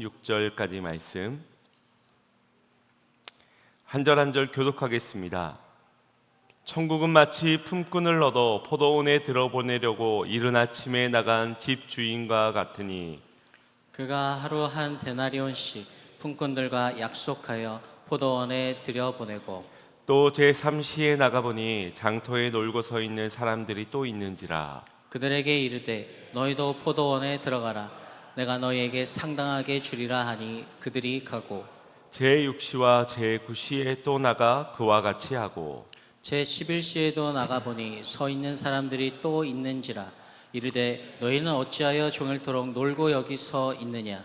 6절까지 말씀 한 절 한 절 교독하겠습니다. 천국은 마치 품꾼을 얻어 포도원에 들어보내려고 이른 아침에 나간 집 주인과 같으니 그가 하루 한 데나리온씩 품꾼들과 약속하여 포도원에 들여보내고 또 제3시에 나가보니 장터에 놀고 서 있는 사람들이 또 있는지라 그들에게 이르되 너희도 포도원에 들어가라. 내가 너희에게 상당하게 주리라 하니 그들이 가고 제6시와 제9시에 또 나가 그와 같이 하고 제11시에도 나가보니 서 있는 사람들이 또 있는지라. 이르되 너희는 어찌하여 종일토록 놀고 여기 서 있느냐.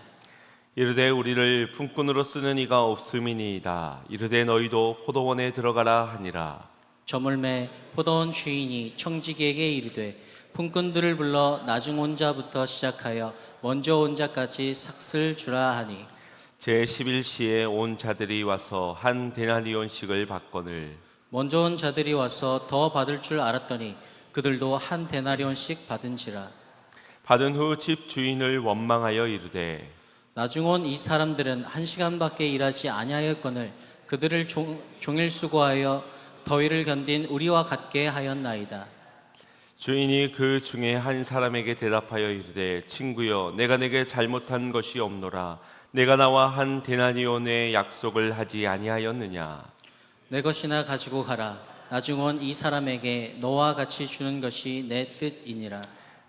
이르되 우리를 품꾼으로 쓰는 이가 없음이니이다. 이르되 너희도 포도원에 들어가라 하니라. 저물매 포도원 주인이 청지기에게 이르되 품꾼들을 불러 나중 온 자부터 시작하여 먼저 온 자까지 삭슬 주라 하니 제11시에 온 자들이 와서 한 데나리온씩을 받거늘 먼저 온 자들이 와서 더 받을 줄 알았더니 그들도 한 데나리온씩 받은지라. 받은 후 집 주인을 원망하여 이르되 나중 온 이 사람들은 한 시간밖에 일하지 아니하였거늘 그들을 종일 수고하여 더위를 견딘 우리와 같게 하였나이다. 주인이 그 중에 한 사람에게 대답하여 이르되 친구여 내가 내게 잘못한 것이 없노라. 내가 나와 한 데나리온의 약속을 하지 아니하였느냐. 내 것이나 가지고 가라. 나중 온 이 사람에게 너와 같이 주는 것이 내 뜻이니라.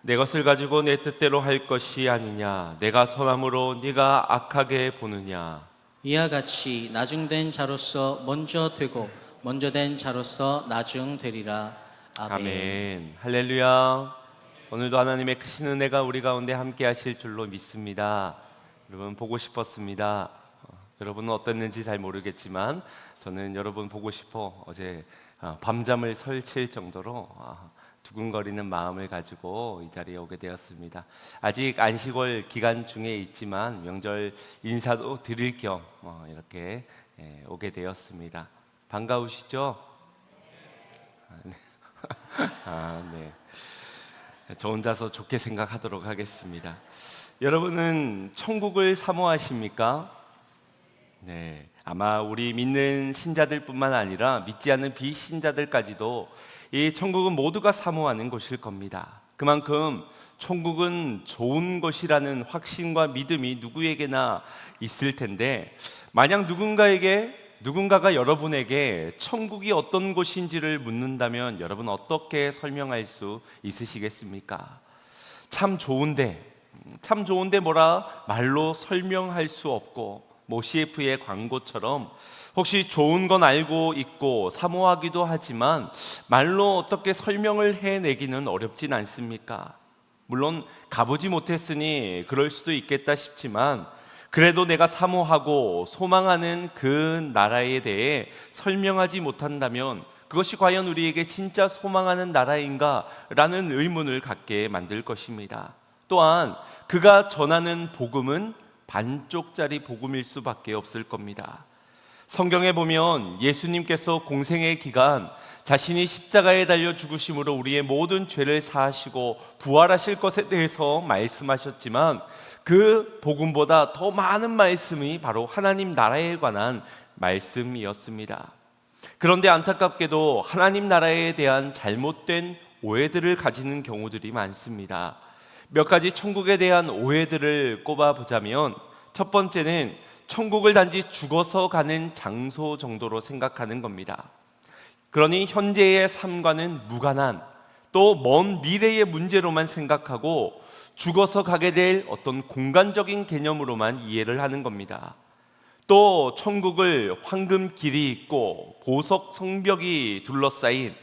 내 것을 가지고 내 뜻대로 할 것이 아니냐. 내가 선함으로 네가 악하게 보느냐. 이와 같이 나중된 자로서 먼저 되고 먼저 된 자로서 나중 되리라. 아멘. 아멘. 할렐루야. 오늘도 하나님의 크신 은혜가 우리 가운데 함께 하실 줄로 믿습니다. 여러분 보고 싶었습니다. 여러분은 어땠는지 잘 모르겠지만 저는 여러분 보고 싶어 어제 밤잠을 설칠 정도로 두근거리는 마음을 가지고 이 자리에 오게 되었습니다. 아직 안식월 기간 중에 있지만 명절 인사도 드릴 겸 이렇게 오게 되었습니다. 반가우시죠? 네. 저 혼자서 좋게 생각하도록 하겠습니다. 여러분은 천국을 사모하십니까? 네, 아마 우리 믿는 신자들뿐만 아니라 믿지 않는 비신자들까지도 이 천국은 모두가 사모하는 곳일 겁니다. 그만큼 천국은 좋은 것이라는 확신과 믿음이 누구에게나 있을 텐데 만약 누군가가 여러분에게 천국이 어떤 곳인지를 묻는다면 여러분 어떻게 설명할 수 있으시겠습니까? 참 좋은데 뭐라 말로 설명할 수 없고 CF의 광고처럼 혹시 좋은 건 알고 있고 사모하기도 하지만 말로 어떻게 설명을 해내기는 어렵진 않습니까? 물론 가보지 못했으니 그럴 수도 있겠다 싶지만 그래도 내가 사모하고 소망하는 그 나라에 대해 설명하지 못한다면 그것이 과연 우리에게 진짜 소망하는 나라인가? 라는 의문을 갖게 만들 것입니다. 또한 그가 전하는 복음은 반쪽짜리 복음일 수밖에 없을 겁니다. 성경에 보면 예수님께서 공생의 기간 자신이 십자가에 달려 죽으심으로 우리의 모든 죄를 사하시고 부활하실 것에 대해서 말씀하셨지만 그 복음보다 더 많은 말씀이 바로 하나님 나라에 관한 말씀이었습니다. 그런데 안타깝게도 하나님 나라에 대한 잘못된 오해들을 가지는 경우들이 많습니다. 몇 가지 천국에 대한 오해들을 꼽아보자면 첫 번째는 천국을 단지 죽어서 가는 장소 정도로 생각하는 겁니다. 그러니 현재의 삶과는 무관한 또 먼 미래의 문제로만 생각하고 죽어서 가게 될 어떤 공간적인 개념으로만 이해를 하는 겁니다. 또 천국을 황금길이 있고 보석 성벽이 둘러싸인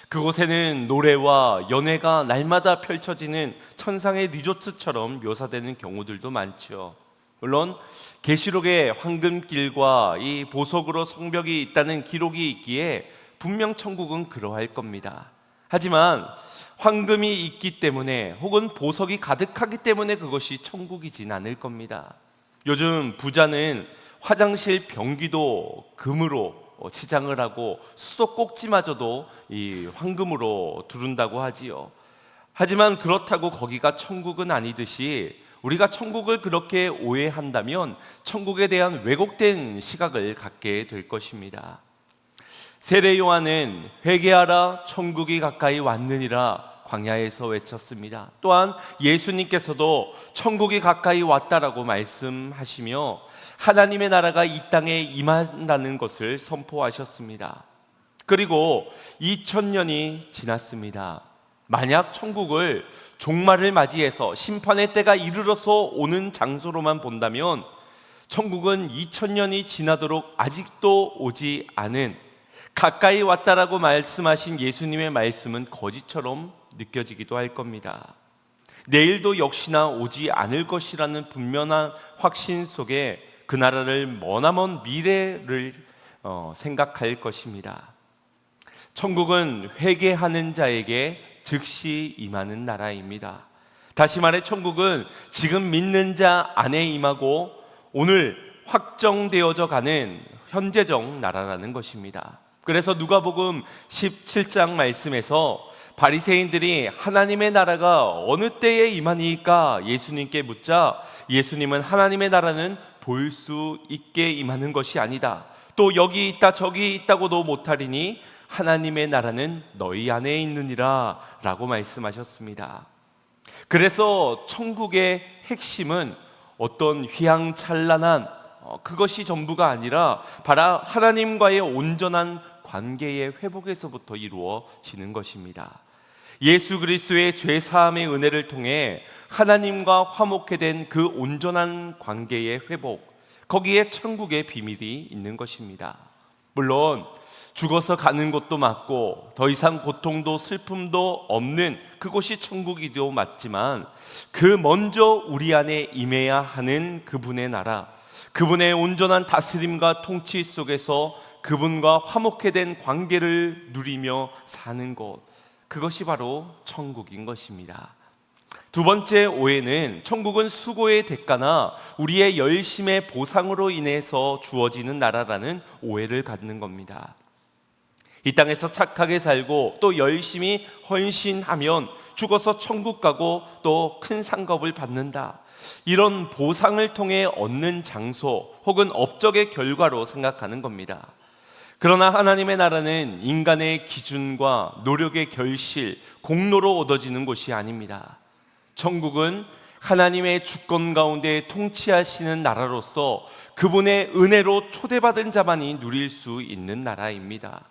그곳에는 노래와 연애가 날마다 펼쳐지는 천상의 리조트처럼 묘사되는 경우들도 많죠. 물론 계시록에 황금길과 이 보석으로 성벽이 있다는 기록이 있기에 분명 천국은 그러할 겁니다. 하지만 황금이 있기 때문에 혹은 보석이 가득하기 때문에 그것이 천국이진 않을 겁니다. 요즘 부자는 화장실 변기도 금으로 치장을 하고 수도꼭지마저도 이 황금으로 두른다고 하지요. 하지만 그렇다고 거기가 천국은 아니듯이 우리가 천국을 그렇게 오해한다면 천국에 대한 왜곡된 시각을 갖게 될 것입니다. 세례 요한은 회개하라 천국이 가까이 왔느니라 광야에서 외쳤습니다. 또한 예수님께서도 천국이 가까이 왔다라고 말씀하시며 하나님의 나라가 이 땅에 임한다는 것을 선포하셨습니다. 그리고 2000년이 지났습니다. 만약 천국을 종말을 맞이해서 심판의 때가 이르러서 오는 장소로만 본다면 천국은 2000년이 지나도록 아직도 오지 않은, 가까이 왔다라고 말씀하신 예수님의 말씀은 거짓처럼 느껴지기도 할 겁니다. 내일도 역시나 오지 않을 것이라는 분명한 확신 속에 그 나라를 머나먼 미래를 생각할 것입니다. 천국은 회개하는 자에게 즉시 임하는 나라입니다. 다시 말해 천국은 지금 믿는 자 안에 임하고 오늘 확정되어져 가는 현재적 나라라는 것입니다. 그래서 누가복음 17장 말씀에서 바리새인들이 하나님의 나라가 어느 때에 임하니까 예수님께 묻자 예수님은 하나님의 나라는 볼 수 있게 임하는 것이 아니다. 또 여기 있다 저기 있다고도 못하리니 하나님의 나라는 너희 안에 있느니라 라고 말씀하셨습니다. 그래서 천국의 핵심은 어떤 휘황찬란한 그것이 전부가 아니라 바로 하나님과의 온전한 관계의 회복에서부터 이루어지는 것입니다. 예수 그리스도의 죄 사함의 은혜를 통해 하나님과 화목해 된 그 온전한 관계의 회복, 거기에 천국의 비밀이 있는 것입니다. 물론 죽어서 가는 것도 맞고 더 이상 고통도 슬픔도 없는 그곳이 천국이도 맞지만 그 먼저 우리 안에 임해야 하는 그분의 나라, 그분의 온전한 다스림과 통치 속에서 그분과 화목해 된 관계를 누리며 사는 곳, 그것이 바로 천국인 것입니다. 두 번째 오해는 천국은 수고의 대가나 우리의 열심의 보상으로 인해서 주어지는 나라라는 오해를 갖는 겁니다. 이 땅에서 착하게 살고 또 열심히 헌신하면 죽어서 천국 가고 또 큰 상급을 받는다, 이런 보상을 통해 얻는 장소 혹은 업적의 결과로 생각하는 겁니다. 그러나 하나님의 나라는 인간의 기준과 노력의 결실, 공로로 얻어지는 곳이 아닙니다. 천국은 하나님의 주권 가운데 통치하시는 나라로서 그분의 은혜로 초대받은 자만이 누릴 수 있는 나라입니다.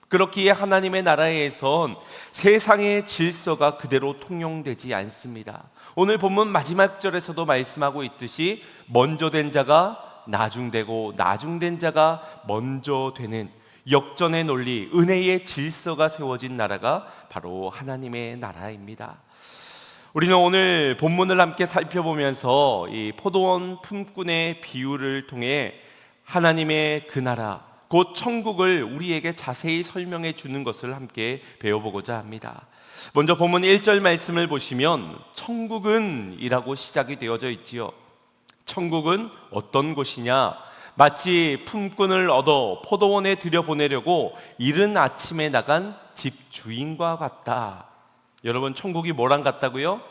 그렇기에 하나님의 나라에선 세상의 질서가 그대로 통용되지 않습니다. 오늘 본문 마지막 절에서도 말씀하고 있듯이 먼저 된 자가 나중되고 나중된 자가 먼저 되는 역전의 논리, 은혜의 질서가 세워진 나라가 바로 하나님의 나라입니다. 우리는 오늘 본문을 함께 살펴보면서 이 포도원 품꾼의 비유를 통해 하나님의 그 나라, 곧 천국을 우리에게 자세히 설명해 주는 것을 함께 배워보고자 합니다. 먼저 본문 1절 말씀을 보시면 천국은 이라고 시작이 되어져 있지요. 천국은 어떤 곳이냐? 마치 품꾼을 얻어 포도원에 들여보내려고 이른 아침에 나간 집주인과 같다. 여러분, 천국이 뭐랑 같다고요?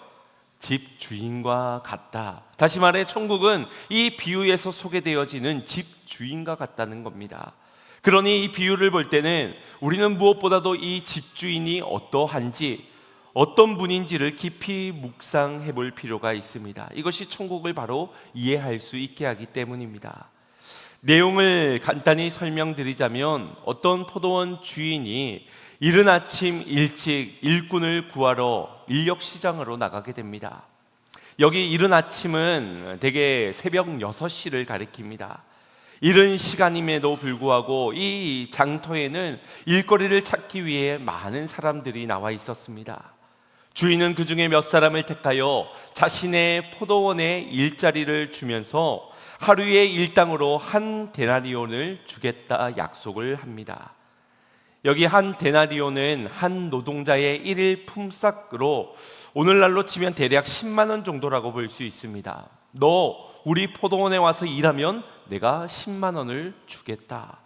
집주인과 같다. 다시 말해 천국은 이 비유에서 소개되어지는 집주인과 같다는 겁니다. 그러니 이 비유를 볼 때는 우리는 무엇보다도 이 집주인이 어떠한지, 어떤 분인지를 깊이 묵상해 볼 필요가 있습니다. 이것이 천국을 바로 이해할 수 있게 하기 때문입니다. 내용을 간단히 설명드리자면 어떤 포도원 주인이 이른 아침 일찍 일꾼을 구하러 인력시장으로 나가게 됩니다. 여기 이른 아침은 대개 새벽 6시를 가리킵니다. 이른 시간임에도 불구하고 이 장터에는 일거리를 찾기 위해 많은 사람들이 나와 있었습니다. 주인은 그 중에 몇 사람을 택하여 자신의 포도원에 일자리를 주면서 하루의 일당으로 한 데나리온을 주겠다 약속을 합니다. 여기 한 데나리온은 한 노동자의 일일 품삯으로 오늘날로 치면 대략 10만 원 정도라고 볼 수 있습니다. 너 우리 포도원에 와서 일하면 내가 10만 원을 주겠다.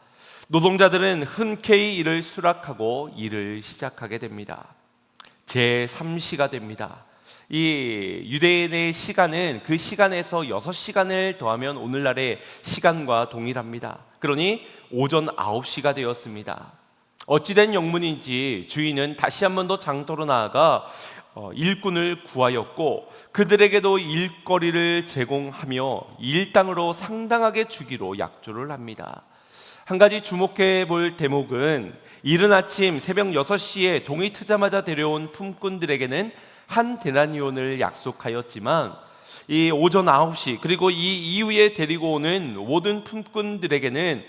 노동자들은 흔쾌히 이를 수락하고 일을 시작하게 됩니다. 제3시가 됩니다. 이 유대인의 시간은 그 시간에서 6시간을 더하면 오늘날의 시간과 동일합니다. 그러니 오전 9시가 되었습니다. 어찌된 영문인지 주인은 다시 한 번 더 장터로 나아가 일꾼을 구하였고 그들에게도 일거리를 제공하며 일당으로 상당하게 주기로 약조를 합니다. 한 가지 주목해 볼 대목은 이른 아침 새벽 6시에 동이 트자마자 데려온 품꾼들에게는 한 데나리온을 약속하였지만 이 오전 9시 그리고 이 이후에 데리고 오는 모든 품꾼들에게는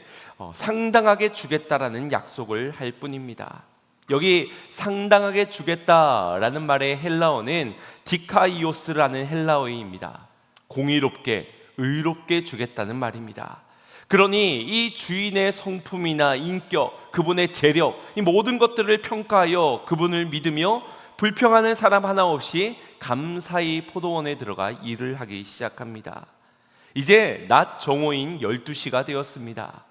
상당하게 주겠다라는 약속을 할 뿐입니다. 여기 상당하게 주겠다라는 말의 헬라어는 디카이오스라는 헬라어입니다. 공의롭게, 의롭게 주겠다는 말입니다. 그러니 이 주인의 성품이나 인격, 그분의 재력, 이 모든 것들을 평가하여 그분을 믿으며 불평하는 사람 하나 없이 감사히 포도원에 들어가 일을 하기 시작합니다. 이제 낮 정오인 12시가 되었습니다.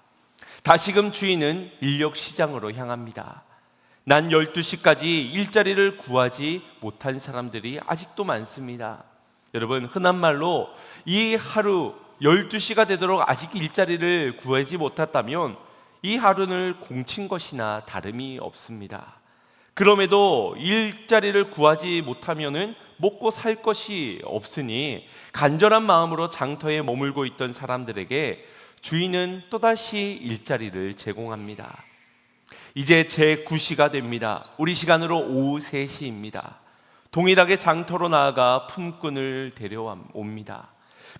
다시금 주인은 인력 시장으로 향합니다. 낮 12시까지 일자리를 구하지 못한 사람들이 아직도 많습니다. 여러분, 흔한 말로 이 하루 12시가 되도록 아직 일자리를 구하지 못했다면 이 하루는 공친 것이나 다름이 없습니다. 그럼에도 일자리를 구하지 못하면은 먹고 살 것이 없으니 간절한 마음으로 장터에 머물고 있던 사람들에게 주인은 또다시 일자리를 제공합니다. 이제 제9시가 됩니다. 우리 시간으로 오후 3시입니다. 동일하게 장터로 나아가 품꾼을 데려옵니다.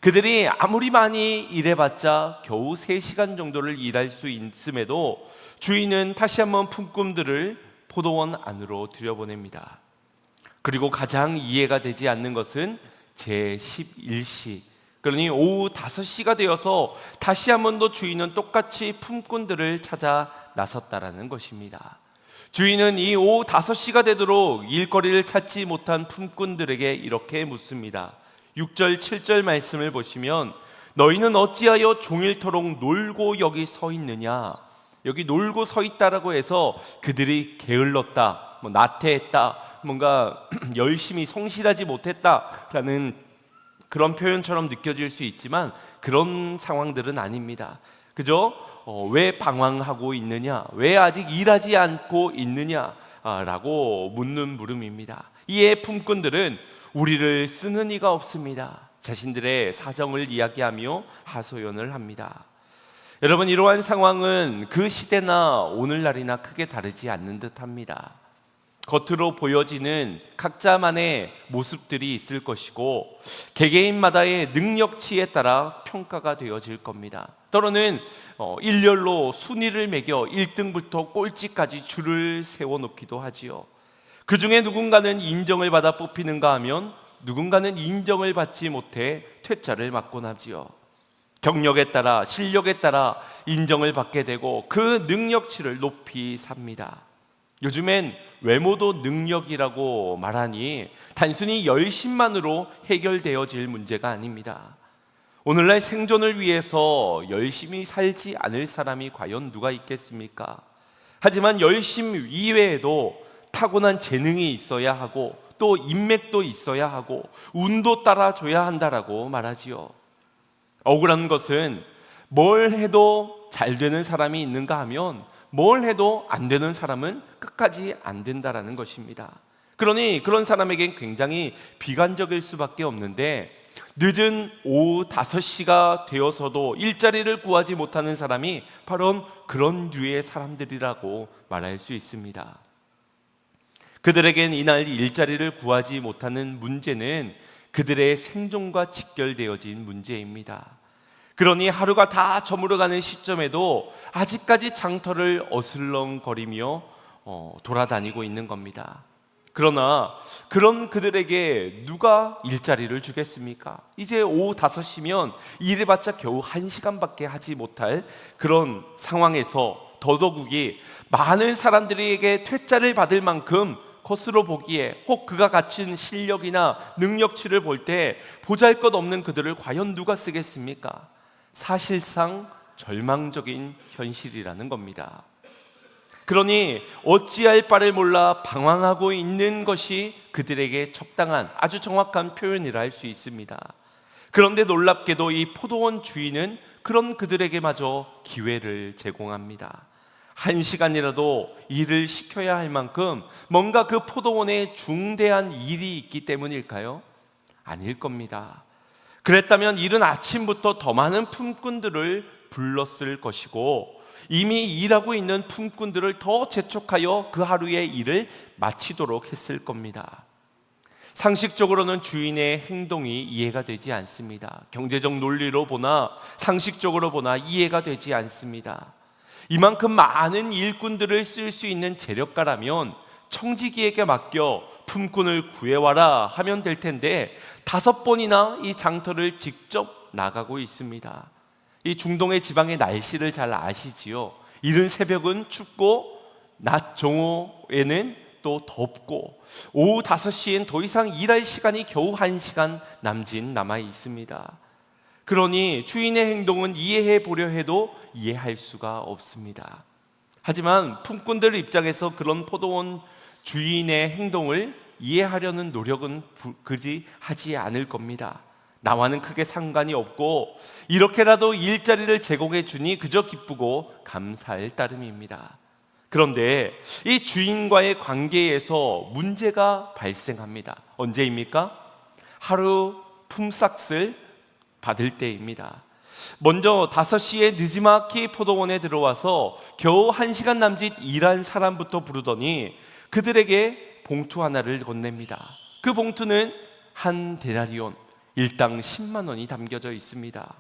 그들이 아무리 많이 일해봤자 겨우 3시간 정도를 일할 수 있음에도 주인은 다시 한번 품꾼들을 포도원 안으로 들여보냅니다. 그리고 가장 이해가 되지 않는 것은 제11시, 그러니 오후 5시가 되어서 다시 한 번 더 주인은 똑같이 품꾼들을 찾아 나섰다라는 것입니다. 주인은 이 오후 5시가 되도록 일거리를 찾지 못한 품꾼들에게 이렇게 묻습니다. 6절 7절 말씀을 보시면 너희는 어찌하여 종일토록 놀고 여기 서 있느냐. 여기 놀고 서 있다라고 해서 그들이 게을렀다, 나태했다, 뭔가 열심히 성실하지 못했다라는 그런 표현처럼 느껴질 수 있지만 그런 상황들은 아닙니다. 그죠? 왜 방황하고 있느냐? 왜 아직 일하지 않고 있느냐? 라고 묻는 물음입니다. 이에 품꾼들은 우리를 쓰는 이가 없습니다. 자신들의 사정을 이야기하며 하소연을 합니다. 여러분, 이러한 상황은 그 시대나 오늘날이나 크게 다르지 않는 듯합니다. 겉으로 보여지는 각자만의 모습들이 있을 것이고 개개인마다의 능력치에 따라 평가가 되어질 겁니다. 때로는 일렬로 순위를 매겨 1등부터 꼴찌까지 줄을 세워놓기도 하지요. 그 중에 누군가는 인정을 받아 뽑히는가 하면 누군가는 인정을 받지 못해 퇴짜를 맞곤 하지요. 경력에 따라 실력에 따라 인정을 받게 되고 그 능력치를 높이 삽니다. 요즘엔 외모도 능력이라고 말하니 단순히 열심만으로 해결되어질 문제가 아닙니다. 오늘날 생존을 위해서 열심히 살지 않을 사람이 과연 누가 있겠습니까? 하지만 열심 이외에도 타고난 재능이 있어야 하고 또 인맥도 있어야 하고 운도 따라줘야 한다라고 말하지요. 억울한 것은 뭘 해도 잘 되는 사람이 있는가 하면 뭘 해도 안 되는 사람은 끝까지 안 된다라는 것입니다. 그러니 그런 사람에겐 굉장히 비관적일 수밖에 없는데 늦은 오후 5시가 되어서도 일자리를 구하지 못하는 사람이 바로 그런 류의 사람들이라고 말할 수 있습니다. 그들에겐 이날 일자리를 구하지 못하는 문제는 그들의 생존과 직결되어진 문제입니다. 그러니 하루가 다 저물어가는 시점에도 아직까지 장터를 어슬렁거리며 돌아다니고 있는 겁니다. 그러나 그런 그들에게 누가 일자리를 주겠습니까? 이제 오후 5시면 일해봤자 겨우 1시간밖에 하지 못할 그런 상황에서 더더욱이 많은 사람들에게 퇴짜를 받을 만큼 겉으로 보기에 혹 그가 갖춘 실력이나 능력치를 볼 때 보잘것없는 그들을 과연 누가 쓰겠습니까? 사실상 절망적인 현실이라는 겁니다. 그러니 어찌할 바를 몰라 방황하고 있는 것이 그들에게 적당한 아주 정확한 표현이라 할 수 있습니다. 그런데 놀랍게도 이 포도원 주인은 그런 그들에게마저 기회를 제공합니다. 1시간이라도 일을 시켜야 할 만큼 뭔가 그 포도원에 중대한 일이 있기 때문일까요? 아닐 겁니다. 그랬다면 이른 아침부터 더 많은 품꾼들을 불렀을 것이고 이미 일하고 있는 품꾼들을 더 재촉하여 그 하루의 일을 마치도록 했을 겁니다. 상식적으로는 주인의 행동이 이해가 되지 않습니다. 경제적 논리로 보나 상식적으로 보나 이해가 되지 않습니다. 이만큼 많은 일꾼들을 쓸 수 있는 재력가라면 청지기에게 맡겨 품꾼을 구해와라 하면 될 텐데 5번이나 이 장터를 직접 나가고 있습니다. 이 중동의 지방의 날씨를 잘 아시지요. 이른 새벽은 춥고 낮 정오에는 또 덥고 오후 5시엔 더 이상 일할 시간이 겨우 1시간 남아 있습니다. 그러니 주인의 행동은 이해해 보려 해도 이해할 수가 없습니다. 하지만 품꾼들 입장에서 그런 포도원 주인의 행동을 이해하려는 노력은 그지 하지 않을 겁니다. 나와는 크게 상관이 없고 이렇게라도 일자리를 제공해 주니 그저 기쁘고 감사할 따름입니다. 그런데 이 주인과의 관계에서 문제가 발생합니다. 언제입니까? 하루 품삯을 받을 때입니다. 먼저 5시에 느지막이 포도원에 들어와서 겨우 1시간 남짓 일한 사람부터 부르더니 그들에게 봉투 하나를 건넵니다. 그 봉투는 한 데나리온, 일당 10만 원이 담겨져 있습니다.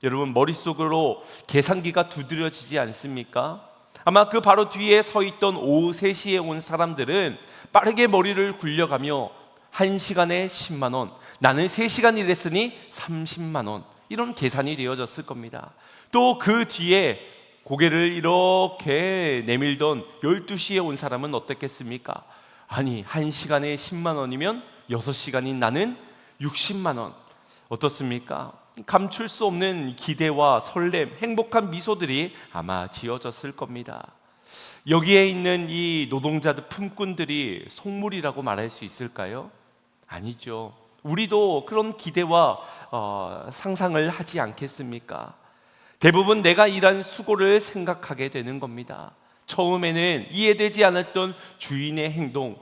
여러분 머릿속으로 계산기가 두드려지지 않습니까? 아마 그 바로 뒤에 서 있던 오후 3시에 온 사람들은 빠르게 머리를 굴려가며 1시간에 10만 원, 나는 3시간 일했으니 30만 원, 이런 계산이 되어졌을 겁니다. 또 그 뒤에 고개를 이렇게 내밀던 12시에 온 사람은 어땠겠습니까? 아니 1시간에 10만 원이면 6시간인 나는 60만 원. 어떻습니까? 감출 수 없는 기대와 설렘, 행복한 미소들이 아마 지어졌을 겁니다. 여기에 있는 이 노동자들, 품꾼들이 속물이라고 말할 수 있을까요? 아니죠. 우리도 그런 기대와 상상을 하지 않겠습니까? 대부분 내가 일한 수고를 생각하게 되는 겁니다. 처음에는 이해되지 않았던 주인의 행동,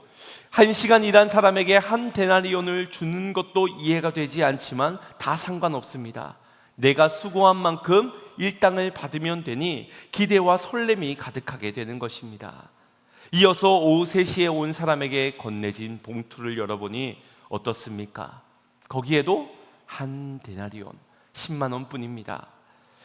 1시간 일한 사람에게 한 데나리온을 주는 것도 이해가 되지 않지만 다 상관없습니다. 내가 수고한 만큼 일당을 받으면 되니 기대와 설렘이 가득하게 되는 것입니다. 이어서 오후 3시에 온 사람에게 건네진 봉투를 열어보니 어떻습니까? 거기에도 한 데나리온, 10만 원 뿐입니다.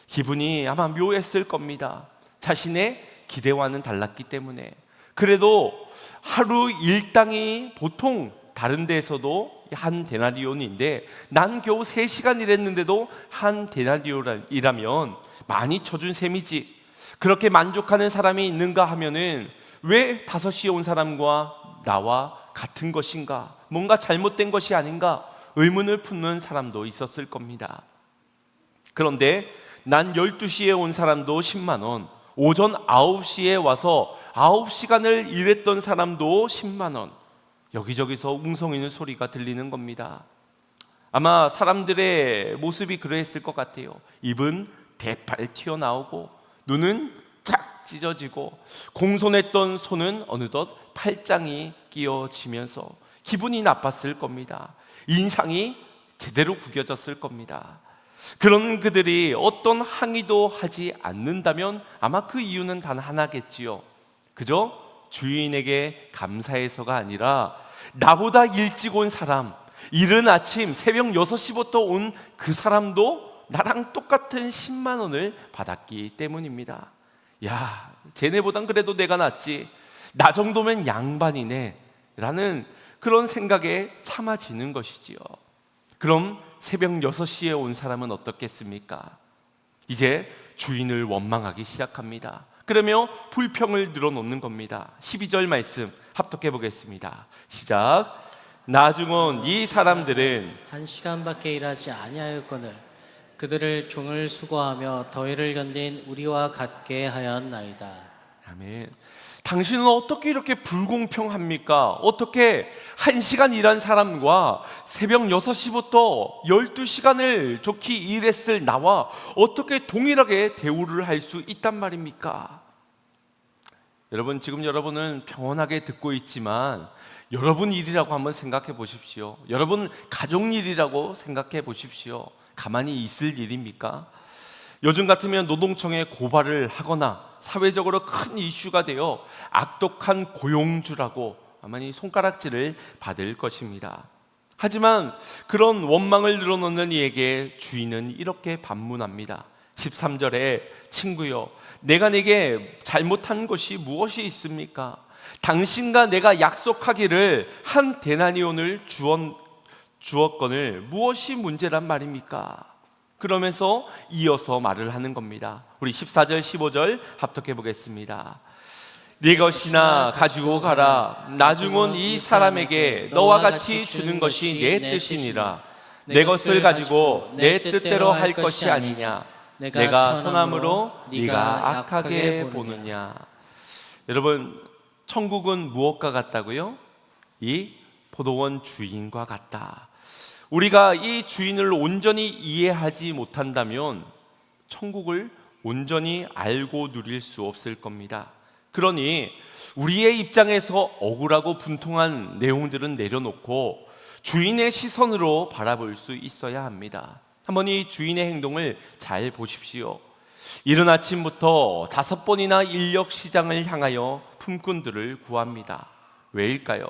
기분이 아마 묘했을 겁니다. 자신의 기대와는 달랐기 때문에. 그래도 하루 일당이 보통 다른 데에서도 한 데나리온인데 난 겨우 3시간 일했는데도 한 데나리온이라면 많이 쳐준 셈이지. 그렇게 만족하는 사람이 있는가 하면은 왜 5시에 온 사람과 나와 같은 것인가, 뭔가 잘못된 것이 아닌가 의문을 품는 사람도 있었을 겁니다. 그런데 난 12시에 온 사람도 10만 원, 오전 9시에 와서 9시간을 일했던 사람도 10만 원. 여기저기서 웅성이는 소리가 들리는 겁니다. 아마 사람들의 모습이 그러했을 것 같아요. 입은 대팔 튀어나오고 눈은 쫙 찢어지고 공손했던 손은 어느덧 팔짱이 끼어지면서 기분이 나빴을 겁니다. 인상이 제대로 구겨졌을 겁니다. 그런 그들이 어떤 항의도 하지 않는다면 아마 그 이유는 단 하나겠지요. 그저 주인에게 감사해서가 아니라 나보다 일찍 온 사람, 이른 아침 새벽 6시부터 온 그 사람도 나랑 똑같은 10만 원을 받았기 때문입니다. 야, 쟤네보단 그래도 내가 낫지, 나 정도면 양반이네 라는 그런 생각에 참아지는 것이지요. 그럼 새벽 6시에 온 사람은 어떻겠습니까? 이제 주인을 원망하기 시작합니다. 그러며 불평을 늘어놓는 겁니다. 12절 말씀 합독해 보겠습니다. 시작. 나중 이 사람들은 1시간밖에 일하지 아니하였거늘 그들을 종을 수고하며 더위를 견딘 우리와 같게 하였나이다. 아멘. 당신은 어떻게 이렇게 불공평합니까? 어떻게 1시간 일한 사람과 새벽 6시부터 12시간을 좋게 일했을 나와 어떻게 동일하게 대우를 할 수 있단 말입니까? 여러분, 지금 여러분은 평온하게 듣고 있지만 여러분 일이라고 한번 생각해 보십시오. 여러분 가족 일이라고 생각해 보십시오. 가만히 있을 일입니까? 요즘 같으면 노동청에 고발을 하거나 사회적으로 큰 이슈가 되어 악독한 고용주라고 아마니 손가락질을 받을 것입니다. 하지만 그런 원망을 늘어놓는 이에게 주인은 이렇게 반문합니다. 13절에 친구여, 내가 네게 잘못한 것이 무엇이 있습니까? 당신과 내가 약속하기를 한 데나리온을 주었거늘 무엇이 문제란 말입니까? 그러면서 이어서 말을 하는 겁니다. 우리 14절 15절 합독해 보겠습니다. 네 것이나 가지고 가라. 나중은 이 사람에게 너와 같이 주는 것이 내 뜻이니라. 내 것을 가지고 내 뜻대로 할 것이 아니냐. 내가 선함으로 네가 악하게 보느냐. 여러분, 천국은 무엇과 같다고요? 이 포도원 주인과 같다. 우리가 이 주인을 온전히 이해하지 못한다면 천국을 온전히 알고 누릴 수 없을 겁니다. 그러니 우리의 입장에서 억울하고 분통한 내용들은 내려놓고 주인의 시선으로 바라볼 수 있어야 합니다. 한번 이 주인의 행동을 잘 보십시오. 이른 아침부터 5번이나 인력 시장을 향하여 품꾼들을 구합니다. 왜일까요?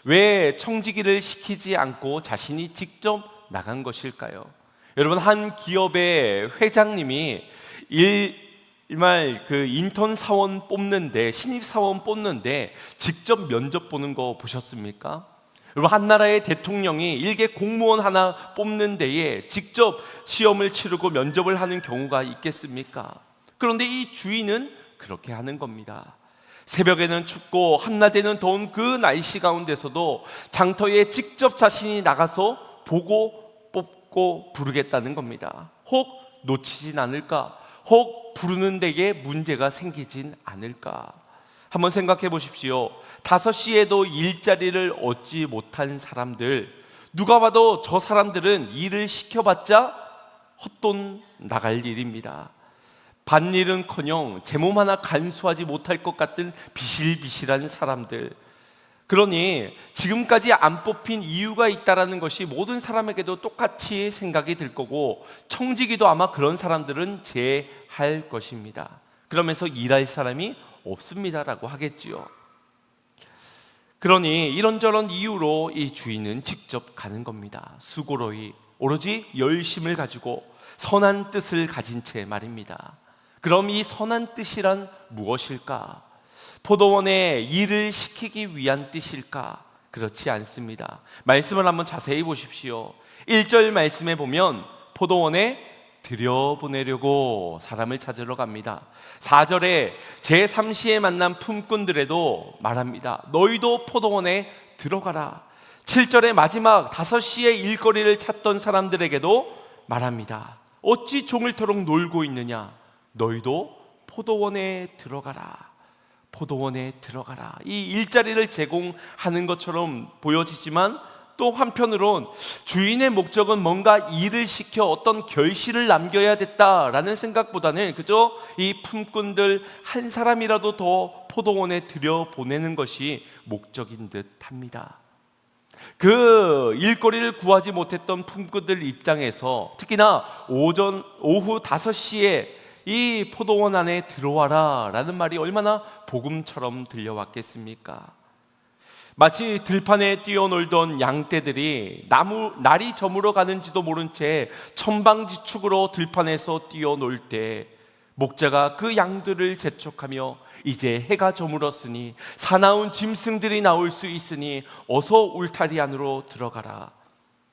왜 청지기를 시키지 않고 자신이 직접 나간 것일까요? 여러분, 한 기업의 회장님이 일말 인턴 사원 뽑는데, 신입 사원 뽑는데 직접 면접 보는 거 보셨습니까? 여러분, 한 나라의 대통령이 일개 공무원 하나 뽑는 데에 직접 시험을 치르고 면접을 하는 경우가 있겠습니까? 그런데 이 주인은 그렇게 하는 겁니다. 새벽에는 춥고 한낮에는 더운 그 날씨 가운데서도 장터에 직접 자신이 나가서 보고 뽑고 부르겠다는 겁니다. 혹 놓치진 않을까? 혹 부르는 데에 문제가 생기진 않을까? 한번 생각해 보십시오. 5시에도 일자리를 얻지 못한 사람들, 누가 봐도 저 사람들은 일을 시켜봤자 헛돈 나갈 일입니다. 밭일은커녕 제 몸 하나 간수하지 못할 것 같은 비실비실한 사람들. 그러니 지금까지 안 뽑힌 이유가 있다라는 것이 모든 사람에게도 똑같이 생각이 들 거고, 청지기도 아마 그런 사람들은 제할 것입니다. 그러면서 일할 사람이 없습니다라고 하겠지요. 그러니 이런저런 이유로 이 주인은 직접 가는 겁니다. 수고로이, 오로지 열심을 가지고 선한 뜻을 가진 채 말입니다. 그럼 이 선한 뜻이란 무엇일까? 포도원에 일을 시키기 위한 뜻일까? 그렇지 않습니다. 말씀을 한번 자세히 보십시오. 1절 말씀에 보면 포도원에 들여보내려고 사람을 찾으러 갑니다. 4절에 제3시에 만난 품꾼들에도 말합니다. 너희도 포도원에 들어가라. 7절에 마지막 5시에 일거리를 찾던 사람들에게도 말합니다. 어찌 종일토록 놀고 있느냐? 너희도 포도원에 들어가라. 포도원에 들어가라. 이 일자리를 제공하는 것처럼 보여지지만 또 한편으론 주인의 목적은 뭔가 일을 시켜 어떤 결실을 남겨야 됐다라는 생각보다는 그저 이 품꾼들 한 사람이라도 더 포도원에 들여보내는 것이 목적인 듯 합니다. 그 일거리를 구하지 못했던 품꾼들 입장에서 특히나 오후 5시에 이 포도원 안에 들어와라 라는 말이 얼마나 복음처럼 들려왔겠습니까? 마치 들판에 뛰어놀던 양떼들이 날이 저물어 가는지도 모른 채 천방지축으로 들판에서 뛰어놀 때 목자가 그 양들을 재촉하며 이제 해가 저물었으니 사나운 짐승들이 나올 수 있으니 어서 울타리 안으로 들어가라,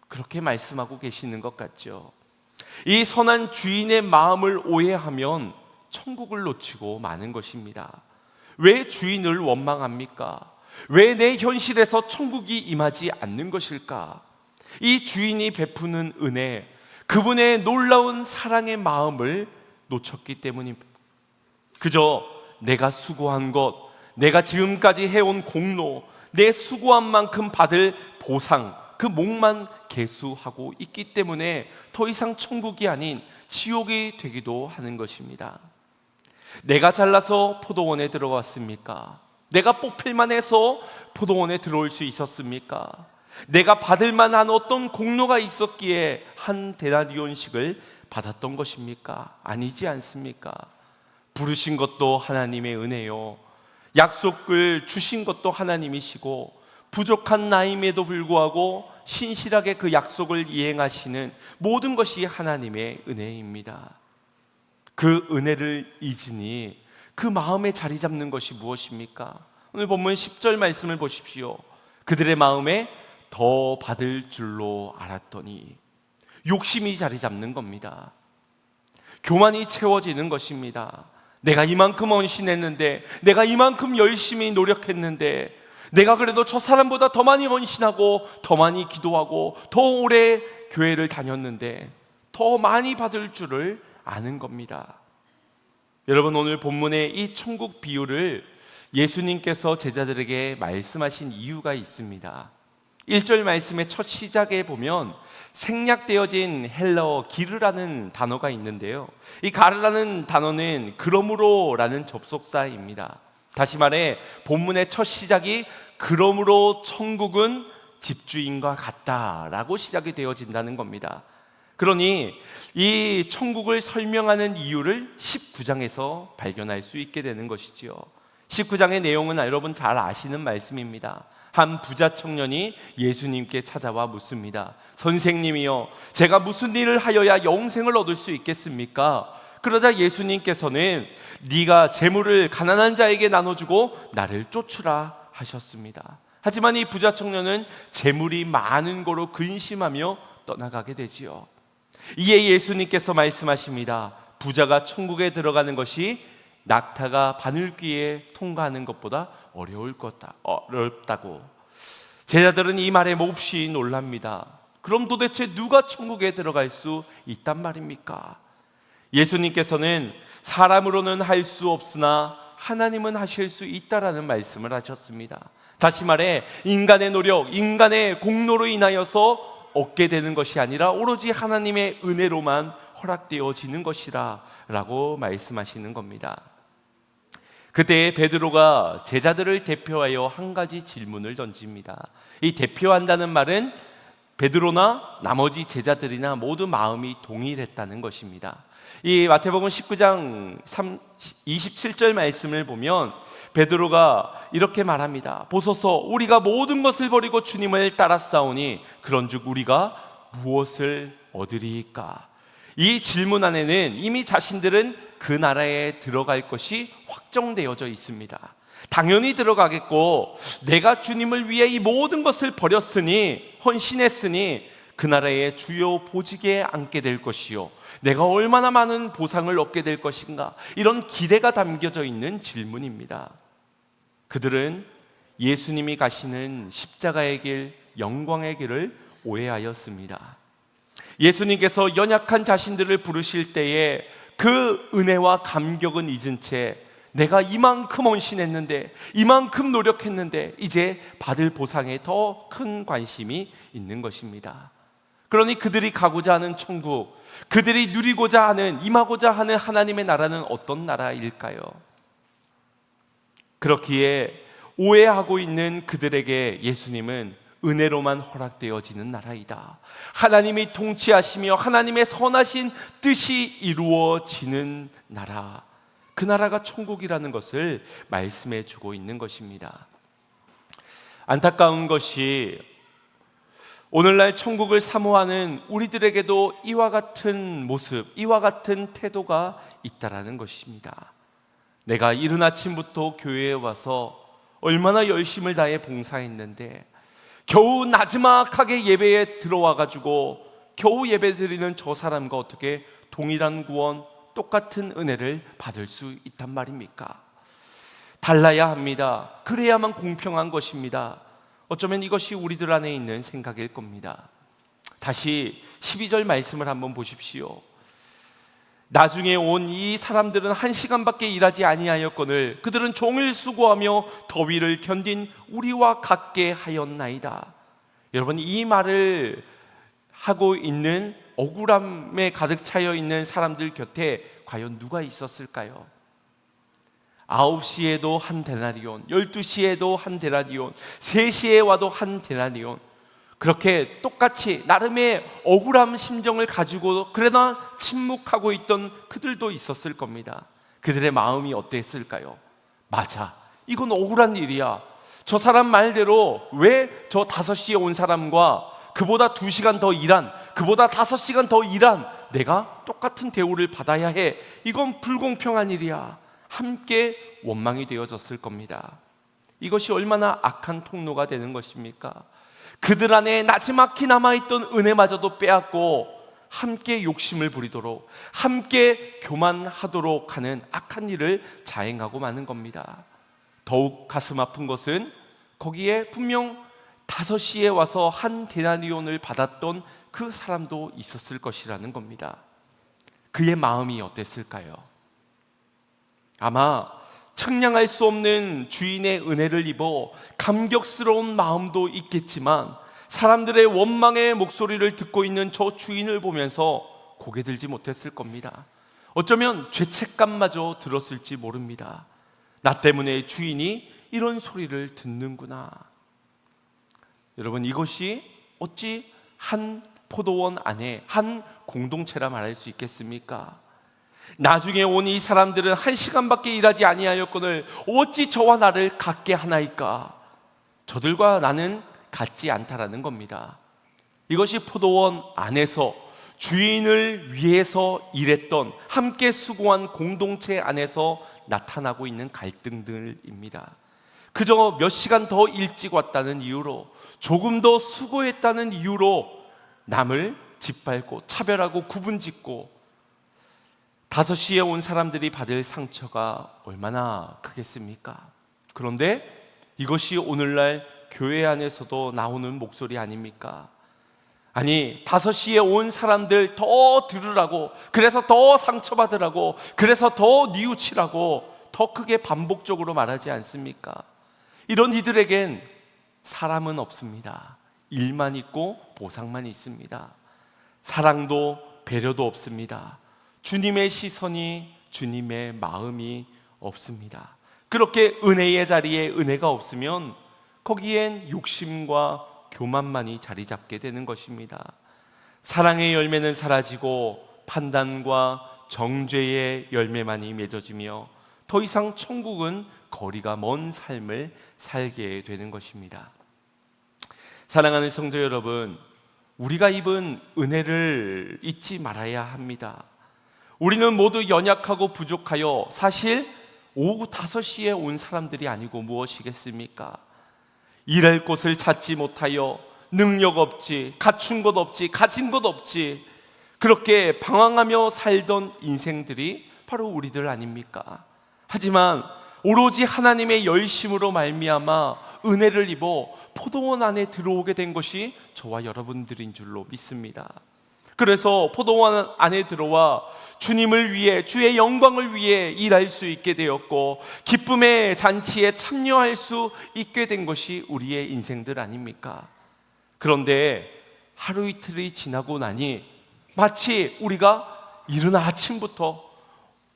그렇게 말씀하고 계시는 것 같죠. 이 선한 주인의 마음을 오해하면 천국을 놓치고 마는 것입니다. 왜 주인을 원망합니까? 왜 내 현실에서 천국이 임하지 않는 것일까? 이 주인이 베푸는 은혜, 그분의 놀라운 사랑의 마음을 놓쳤기 때문입니다. 그저 내가 수고한 것, 내가 지금까지 해온 공로, 내 수고한 만큼 받을 보상, 그 몫만 계수하고 있기 때문에 더 이상 천국이 아닌 지옥이 되기도 하는 것입니다. 내가 잘나서 포도원에 들어갔습니까? 내가 뽑힐만 해서 포도원에 들어올 수 있었습니까? 내가 받을 만한 어떤 공로가 있었기에 한 데나리온씩을 받았던 것입니까? 아니지 않습니까? 부르신 것도 하나님의 은혜요, 약속을 주신 것도 하나님이시고, 부족한 나임에도 불구하고 신실하게 그 약속을 이행하시는 모든 것이 하나님의 은혜입니다. 그 은혜를 잊으니 그 마음에 자리 잡는 것이 무엇입니까? 오늘 본문 10절 말씀을 보십시오. 그들의 마음에 더 받을 줄로 알았더니, 욕심이 자리 잡는 겁니다. 교만이 채워지는 것입니다. 내가 이만큼 헌신했는데, 내가 이만큼 열심히 노력했는데, 내가 그래도 저 사람보다 더 많이 헌신하고 더 많이 기도하고 더 오래 교회를 다녔는데 더 많이 받을 줄을 아는 겁니다. 여러분, 오늘 본문의 이 천국 비유를 예수님께서 제자들에게 말씀하신 이유가 있습니다. 1절 말씀의 첫 시작에 보면 생략되어진 헬라어 기르라는 단어가 있는데요, 이 가르라는 단어는 그러므로라는 접속사입니다. 다시 말해 본문의 첫 시작이 그러므로 천국은 집주인과 같다라고 시작이 되어진다는 겁니다. 그러니 이 천국을 설명하는 이유를 19장에서 발견할 수 있게 되는 것이지요. 19장의 내용은 여러분 잘 아시는 말씀입니다. 한 부자 청년이 예수님께 찾아와 묻습니다. 선생님이여, 제가 무슨 일을 하여야 영생을 얻을 수 있겠습니까? 그러자 예수님께서는 네가 재물을 가난한 자에게 나눠주고 나를 쫓으라 하셨습니다. 하지만 이 부자 청년은 재물이 많은 거로 근심하며 떠나가게 되지요. 이에 예수님께서 말씀하십니다. 부자가 천국에 들어가는 것이 낙타가 바늘귀에 통과하는 것보다 어렵다고. 제자들은 이 말에 몹시 놀랍니다. 그럼 도대체 누가 천국에 들어갈 수 있단 말입니까? 예수님께서는 사람으로는 할 수 없으나 하나님은 하실 수 있다라는 말씀을 하셨습니다. 다시 말해 인간의 노력, 인간의 공로로 인하여서 얻게 되는 것이 아니라 오로지 하나님의 은혜로만 허락되어지는 것이라 라고 말씀하시는 겁니다. 그때 베드로가 제자들을 대표하여 한 가지 질문을 던집니다. 이 대표한다는 말은 베드로나 나머지 제자들이나 모두 마음이 동일했다는 것입니다. 이 마태복음 19장 27절 말씀을 보면 베드로가 이렇게 말합니다. 보소서, 우리가 모든 것을 버리고 주님을 따랐사오니 그런즉 우리가 무엇을 얻으리이까? 이 질문 안에는 이미 자신들은 그 나라에 들어갈 것이 확정되어져 있습니다. 당연히 들어가겠고, 내가 주님을 위해 이 모든 것을 버렸으니, 헌신했으니 그 나라의 주요 보직에 앉게 될 것이요, 내가 얼마나 많은 보상을 얻게 될 것인가, 이런 기대가 담겨져 있는 질문입니다. 그들은 예수님이 가시는 십자가의 길, 영광의 길을 오해하였습니다. 예수님께서 연약한 자신들을 부르실 때에 그 은혜와 감격은 잊은 채 내가 이만큼 헌신했는데, 이만큼 노력했는데 이제 받을 보상에 더 큰 관심이 있는 것입니다. 그러니 그들이 가고자 하는 천국, 그들이 누리고자 하는, 임하고자 하는 하나님의 나라는 어떤 나라일까요? 그렇기에 오해하고 있는 그들에게 예수님은 은혜로만 허락되어지는 나라이다, 하나님이 통치하시며 하나님의 선하신 뜻이 이루어지는 나라, 그 나라가 천국이라는 것을 말씀해 주고 있는 것입니다. 안타까운 것이 오늘날 천국을 사모하는 우리들에게도 이와 같은 모습, 이와 같은 태도가 있다라는 것입니다. 내가 이른 아침부터 교회에 와서 얼마나 열심을 다해 봉사했는데 겨우 나지막하게 예배에 들어와가지고 겨우 예배드리는 저 사람과 어떻게 동일한 구원, 똑같은 은혜를 받을 수 있단 말입니까? 달라야 합니다. 그래야만 공평한 것입니다. 어쩌면 이것이 우리들 안에 있는 생각일 겁니다. 다시 12절 말씀을 한번 보십시오. 나중에 온 이 사람들은 1시간밖에 일하지 아니하였거늘 그들은 종일 수고하며 더위를 견딘 우리와 같게 하였나이다. 여러분, 이 말을 하고 있는 억울함에 가득 차여 있는 사람들 곁에 과연 누가 있었을까요? 9시에도 한 데나리온, 12시에도 한 데나리온, 3시에 와도 한 데나리온, 그렇게 똑같이 나름의 억울함 심정을 가지고 그러나 침묵하고 있던 그들도 있었을 겁니다. 그들의 마음이 어땠을까요? 맞아, 이건 억울한 일이야. 저 사람 말대로 왜 저 5시에 온 사람과 그보다 2시간 더 일한, 그보다 5시간 더 일한 내가 똑같은 대우를 받아야 해. 이건 불공평한 일이야. 함께 원망이 되어졌을 겁니다. 이것이 얼마나 악한 통로가 되는 것입니까? 그들 안에 나지막히 남아있던 은혜마저도 빼앗고 함께 욕심을 부리도록, 함께 교만하도록 하는 악한 일을 자행하고 마는 겁니다. 더욱 가슴 아픈 것은 거기에 분명 5시에 와서 한 데나리온을 받았던 그 사람도 있었을 것이라는 겁니다. 그의 마음이 어땠을까요? 아마 측량할 수 없는 주인의 은혜를 입어 감격스러운 마음도 있겠지만 사람들의 원망의 목소리를 듣고 있는 저 주인을 보면서 고개 들지 못했을 겁니다. 어쩌면 죄책감마저 들었을지 모릅니다. 나 때문에 주인이 이런 소리를 듣는구나. 여러분, 이것이 어찌 한 포도원 안에 한 공동체라 말할 수 있겠습니까? 나중에 온 이 사람들은 1시간밖에 일하지 아니하였거늘 어찌 저와 나를 같게 하나이까? 저들과 나는 같지 않다라는 겁니다. 이것이 포도원 안에서 주인을 위해서 일했던, 함께 수고한 공동체 안에서 나타나고 있는 갈등들입니다. 그저 몇 시간 더 일찍 왔다는 이유로, 조금 더 수고했다는 이유로 남을 짓밟고 차별하고 구분짓고 5시에 온 사람들이 받을 상처가 얼마나 크겠습니까? 그런데 이것이 오늘날 교회 안에서도 나오는 목소리 아닙니까? 아니, 5시에 온 사람들 더 들으라고, 그래서 더 상처받으라고, 그래서 더 뉘우치라고 더 크게 반복적으로 말하지 않습니까? 이런 이들에겐 사람은 없습니다. 일만 있고 보상만 있습니다. 사랑도 배려도 없습니다. 주님의 시선이, 주님의 마음이 없습니다. 그렇게 은혜의 자리에 은혜가 없으면 거기엔 욕심과 교만만이 자리 잡게 되는 것입니다. 사랑의 열매는 사라지고 판단과 정죄의 열매만이 맺어지며 더 이상 천국은 거리가 먼 삶을 살게 되는 것입니다. 사랑하는 성도 여러분, 우리가 입은 은혜를 잊지 말아야 합니다. 우리는 모두 연약하고 부족하여 사실 오후 5시에 온 사람들이 아니고 무엇이겠습니까? 일할 곳을 찾지 못하여 능력 없지, 갖춘 것 없지, 가진 것 없지, 그렇게 방황하며 살던 인생들이 바로 우리들 아닙니까? 하지만 오로지 하나님의 열심으로 말미암아 은혜를 입어 포도원 안에 들어오게 된 것이 저와 여러분들인 줄로 믿습니다. 그래서 포도원 안에 들어와 주님을 위해, 주의 영광을 위해 일할 수 있게 되었고 기쁨의 잔치에 참여할 수 있게 된 것이 우리의 인생들 아닙니까? 그런데 하루 이틀이 지나고 나니 마치 우리가 이른 아침부터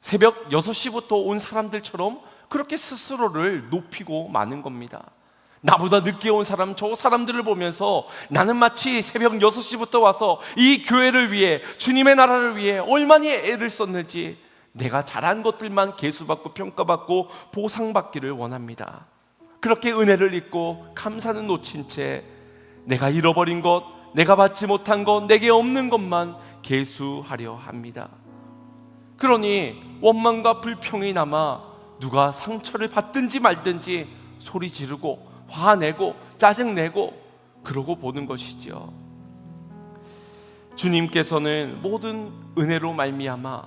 새벽 6시부터 온 사람들처럼 그렇게 스스로를 높이고 마는 겁니다. 나보다 늦게 온 사람, 저 사람들을 보면서 나는 마치 새벽 6시부터 와서 이 교회를 위해, 주님의 나라를 위해 얼마나 애를 썼는지 내가 잘한 것들만 계수받고 평가받고 보상받기를 원합니다. 그렇게 은혜를 잊고 감사는 놓친 채 내가 잃어버린 것, 내가 받지 못한 것, 내게 없는 것만 계수하려 합니다. 그러니 원망과 불평이 남아 누가 상처를 받든지 말든지 소리 지르고 화내고 짜증내고 그러고 보는 것이죠. 주님께서는 모든 은혜로 말미암아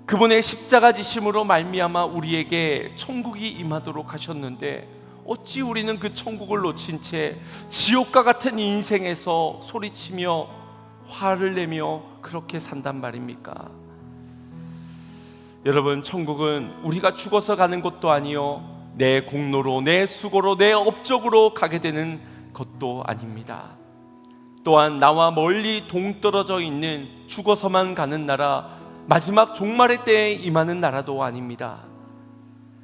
그분의 십자가 지심으로 말미암아 우리에게 천국이 임하도록 하셨는데 어찌 우리는 그 천국을 놓친 채 지옥과 같은 인생에서 소리치며 화를 내며 그렇게 산단 말입니까? 여러분, 천국은 우리가 죽어서 가는 곳도 아니요, 내 공로로, 내 수고로, 내 업적으로 가게 되는 것도 아닙니다. 또한 나와 멀리 동떨어져 있는 죽어서만 가는 나라, 마지막 종말의 때에 임하는 나라도 아닙니다.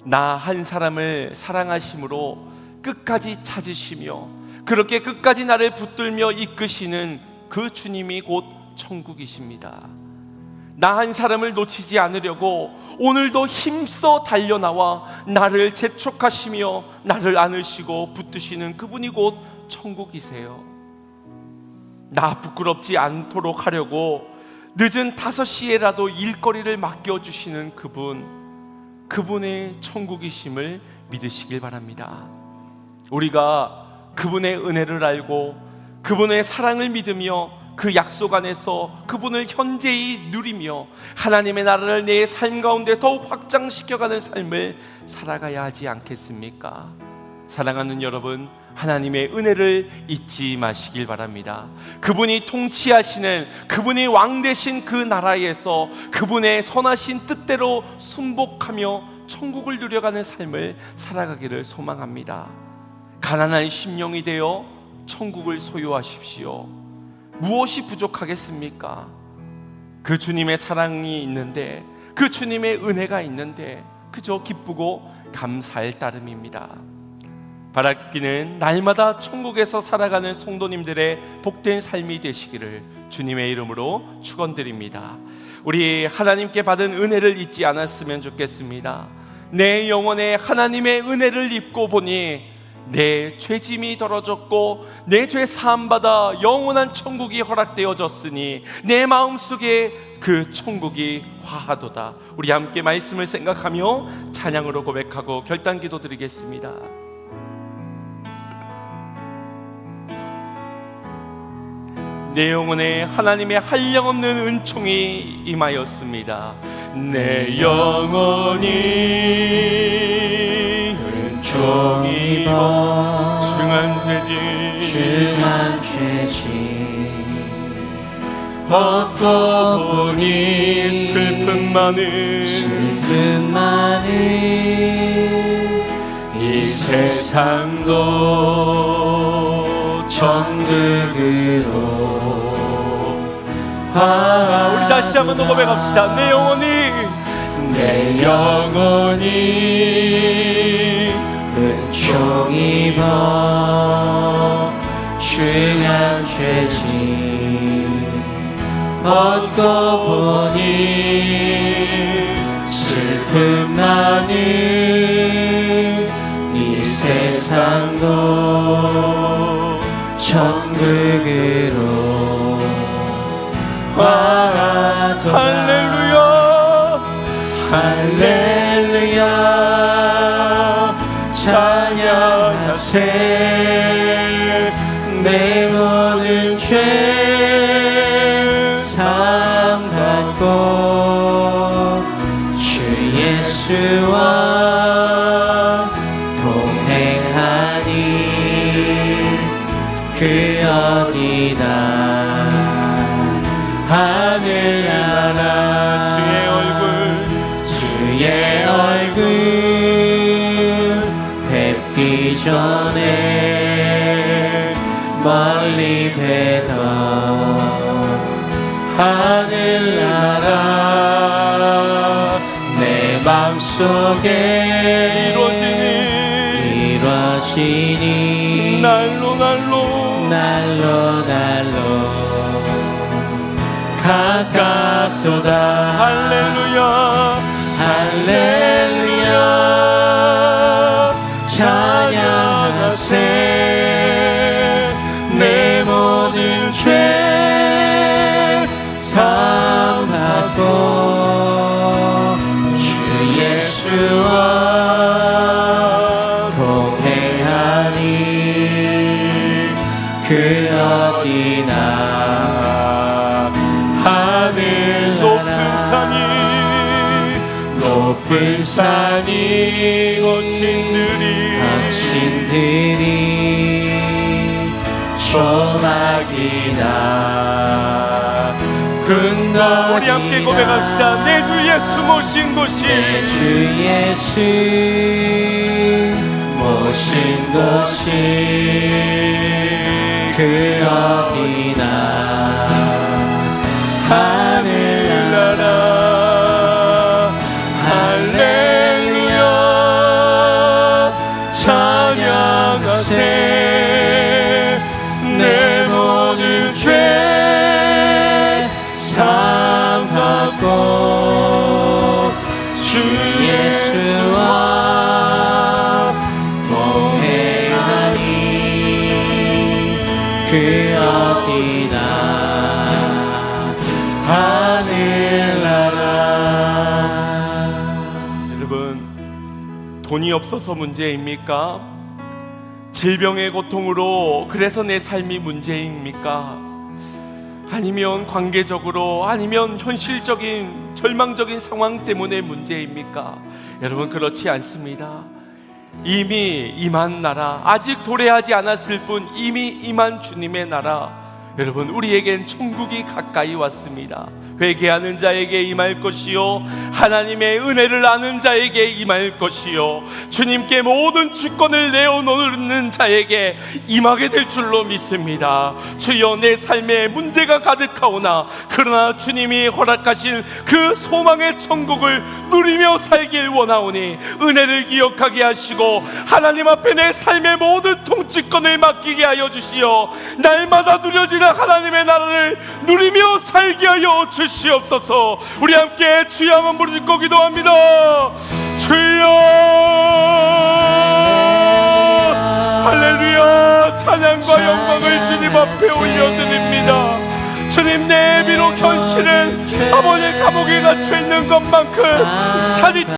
나 한 사람을 사랑하심으로 끝까지 찾으시며 그렇게 끝까지 나를 붙들며 이끄시는 그 주님이 곧 천국이십니다. 나 한 사람을 놓치지 않으려고 오늘도 힘써 달려나와 나를 재촉하시며 나를 안으시고 붙드시는 그분이 곧 천국이세요. 나 부끄럽지 않도록 하려고 늦은 5시에라도 일거리를 맡겨주시는 그분의 천국이심을 믿으시길 바랍니다. 우리가 그분의 은혜를 알고 그분의 사랑을 믿으며 그 약속 안에서 그분을 현재히 누리며 하나님의 나라를 내 삶 가운데 더욱 확장시켜가는 삶을 살아가야 하지 않겠습니까? 사랑하는 여러분, 하나님의 은혜를 잊지 마시길 바랍니다. 그분이 통치하시는, 그분이 왕 되신 그 나라에서 그분의 선하신 뜻대로 순복하며 천국을 누려가는 삶을 살아가기를 소망합니다. 가난한 심령이 되어 천국을 소유하십시오. 무엇이 부족하겠습니까? 그 주님의 사랑이 있는데, 그 주님의 은혜가 있는데 그저 기쁘고 감사할 따름입니다. 바라기는 날마다 천국에서 살아가는 성도님들의 복된 삶이 되시기를 주님의 이름으로 축원드립니다. 우리 하나님께 받은 은혜를 잊지 않았으면 좋겠습니다. 내 영혼에 하나님의 은혜를 입고 보니 내 죄짐이 덜어졌고 내 죄 사함받아 영원한 천국이 허락되어졌으니 내 마음속에 그 천국이 화하도다. 우리 함께 말씀을 생각하며 찬양으로 고백하고 결단기도 드리겠습니다. 내 영혼에 하나님의 한량없는 은총이 임하였습니다. 내 영혼이 은총이 중한 죄지 벗고 보니 슬픔 많은 이 세상도 천국으로. 우리 다시 한번 더 고백합시다. 내 영혼이 은총 입어 중한 죄짐 벗고 보니 슬픔 많은 이 세상도 천국으로 할렐루야, 할렐루야 찬양하세. 내 모든 죄 사함받고 주 예수와 동행하니 그 어디나 하늘나라 주의 얼굴 뵙기 전에 멀리 뵈던 하늘나라 내 맘속에 이루어지니 날로 가깝도다. 할렐루야, 할렐루야 찬양하세. 내 모든 죄 사함받고 주 예수와 동행하니 그 어디나 높은 산이 거친들이 조막이나 군거리나 우리 함께 고백합시다. 내 주 예수 모신 곳이 내 주 예수 모신 곳이 그 어디나 하늘나라 할렐루야 찬양하세 내 모든 죄 사함받고 주 예수와 동행하니 그 어디나 하늘나라. 여러분, 돈이 없어서 문제입니까? 질병의 고통으로 그래서 내 삶이 문제입니까? 아니면 관계적으로, 아니면 현실적인 절망적인 상황 때문에 문제입니까? 여러분, 그렇지 않습니다. 이미 임한 나라, 아직 도래하지 않았을 뿐 이미 임한 주님의 나라, 여러분, 우리에겐 천국이 가까이 왔습니다. 회개하는 자에게 임할 것이요 하나님의 은혜를 아는 자에게 임할 것이요 주님께 모든 주권을 내어놓는 자에게 임하게 될 줄로 믿습니다. 주여, 내 삶에 문제가 가득하오나 그러나 주님이 허락하신 그 소망의 천국을 누리며 살길 원하오니 은혜를 기억하게 하시고 하나님 앞에 내 삶의 모든 통치권을 맡기게 하여 주시어 날마다 누려지는 하나님의 나라를 누리며 살게 하여 주시옵소서. 우리 함께 주여 한번 부르짖고 기도합니다. 주여 할렐루야 찬양과 영광을 주님 앞에 올려드립니다. 주님, 내 비록 현실은 아버지의 감옥에 갇혀있는 것만큼 차디